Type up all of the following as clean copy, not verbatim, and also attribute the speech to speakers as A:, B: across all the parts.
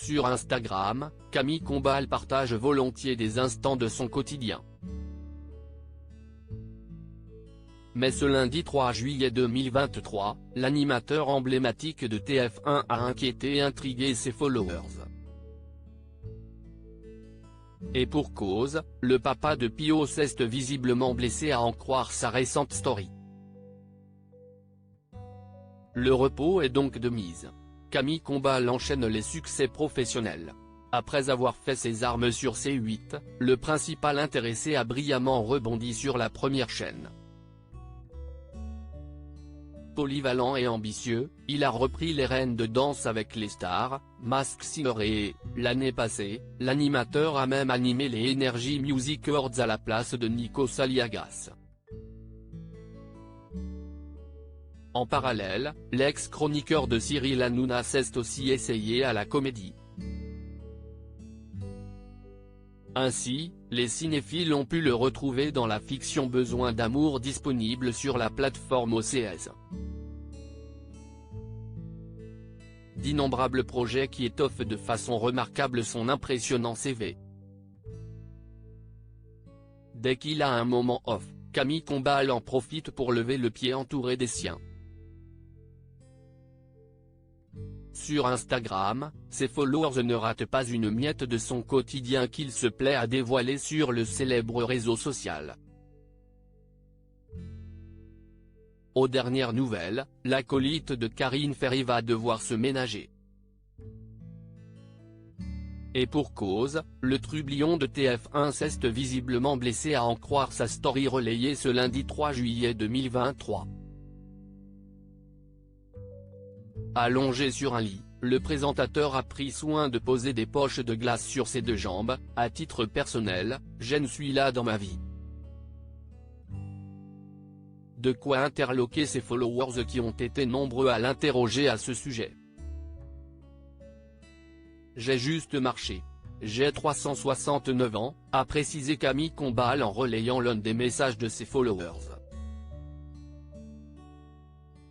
A: Sur Instagram, Camille Combal partage volontiers des instants de son quotidien. Mais ce lundi 3 juillet 2023, l'animateur emblématique de TF1 a inquiété et intrigué ses followers. Et pour cause, le papa de Pio s'est visiblement blessé à en croire sa récente story. Le repos est donc de mise. Camille Combal enchaîne les succès professionnels. Après avoir fait ses armes sur C8, le principal intéressé a brillamment rebondi sur la première chaîne. Polyvalent et ambitieux, il a repris les rênes de Danse avec les stars, Masked Singer et, l'année passée, l'animateur a même animé les Energy Music Awards à la place de Nikos Aliagas. En parallèle, l'ex-chroniqueur de Cyril Hanouna s'est aussi essayé à la comédie. Ainsi, les cinéphiles ont pu le retrouver dans la fiction Besoin d'amour disponible sur la plateforme OCS. D'innombrables projets qui étoffent de façon remarquable son impressionnant CV. Dès qu'il a un moment off, Camille Combal en profite pour lever le pied entouré des siens. Sur Instagram, ses followers ne ratent pas une miette de son quotidien qu'il se plaît à dévoiler sur le célèbre réseau social. Aux dernières nouvelles, l'acolyte de Karine Ferry va devoir se ménager. Et pour cause, le trublion de TF1 s'est visiblement blessé à en croire sa story relayée ce lundi 3 juillet 2023. Allongé sur un lit, le présentateur a pris soin de poser des poches de glace sur ses deux jambes. À titre personnel, je ne suis là dans ma vie. De quoi interloquer ses followers qui ont été nombreux à l'interroger à ce sujet. J'ai juste marché. J'ai 369 ans, a précisé Camille Combal en relayant l'un des messages de ses followers.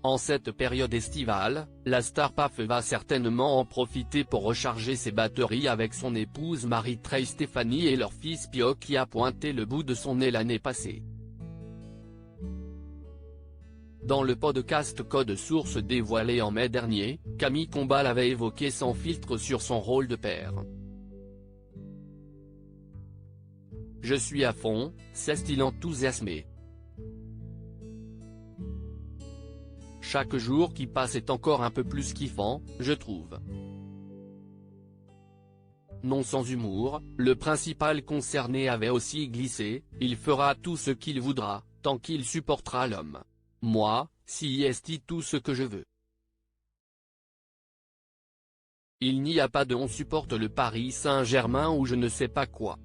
A: En cette période estivale, la star PAF va certainement en profiter pour recharger ses batteries avec son épouse Marie-Trey Stéphanie et leur fils Pio qui a pointé le bout de son nez l'année passée. Dans le podcast Code Source dévoilé en mai dernier, Camille Combal avait évoqué sans filtre sur son rôle de père. Je suis à fond, s'est-il enthousiasmé. Chaque jour qui passe est encore un peu plus kiffant, je trouve. Non sans humour, le principal concerné avait aussi glissé, il fera tout ce qu'il voudra, tant qu'il supportera l'homme. Moi, si est tout ce que je veux. Il n'y a pas de on supporte le Paris Saint-Germain ou je ne sais pas quoi.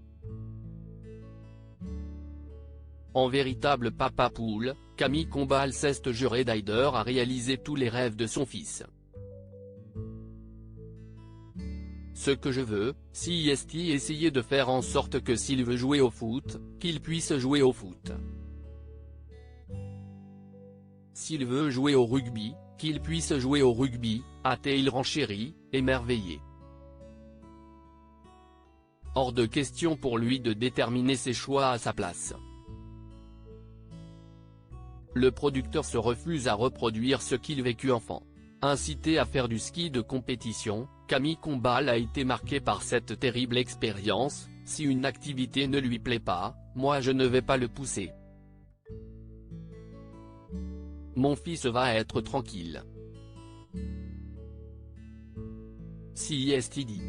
A: En véritable papa poule, Camille Combal s'est juré d'aider à réaliser tous les rêves de son fils. Ce que je veux, si est essayer de faire en sorte que s'il veut jouer au foot, qu'il puisse jouer au foot. S'il veut jouer au rugby, qu'il puisse jouer au rugby, a-t-il renchéri, émerveillé. Hors de question pour lui de déterminer ses choix à sa place. Le producteur se refuse à reproduire ce qu'il vécut enfant. Incité à faire du ski de compétition, Camille Combal a été marqué par cette terrible expérience. Si une activité ne lui plaît pas, moi je ne vais pas le pousser. Mon fils va être tranquille. Si est dit.